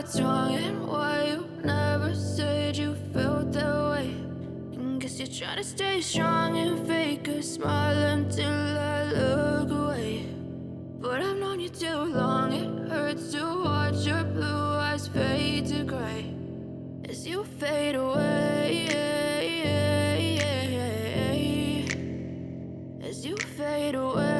what's wrong and why you never said you felt that way. And guess you're trying to stay strong and fake a smile until I look away. But I've known you too long, it hurts to watch your blue eyes fade to gray as you fade away, as you fade away.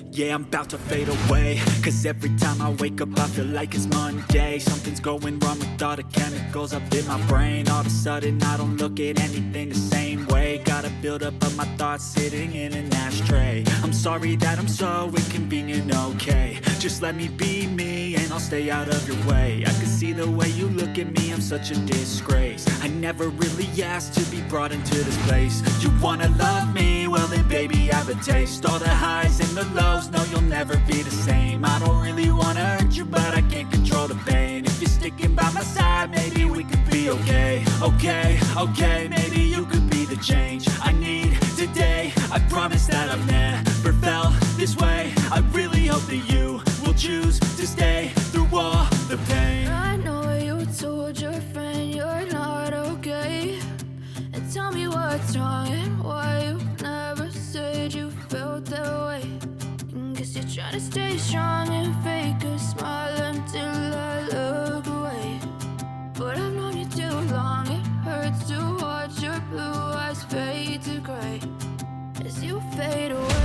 Yeah, I'm about to fade away, cause every time I wake up I feel like it's Monday. Something's going wrong with all the chemicals up in my brain. All of a sudden I don't look at anything the same way. Gotta build up of my thoughts sitting in an ashtray. I'm sorry that I'm so inconvenient, okay. Just let me be me and I'll stay out of your way. I can see the way you look at me, I'm such a disgrace. I never really asked to be brought into this place. You wanna love me? Well then baby have a taste. All the highs and the lows, no you'll never be the same. I don't really wanna hurt you but I can't control the pain. If you're sticking by my side maybe we could be okay. Okay, maybe you could be the change I need today. I promise that I've never felt this way. I really hope that you will choose to stay through all the pain. I know you told your friend you're not okay, and tell me what's wrong and why you never said you felt that way. And guess you're trying to stay strong and fake a smile until I look away. But I've known you too long, it hurts to watch your blue eyes fade to gray as you fade away.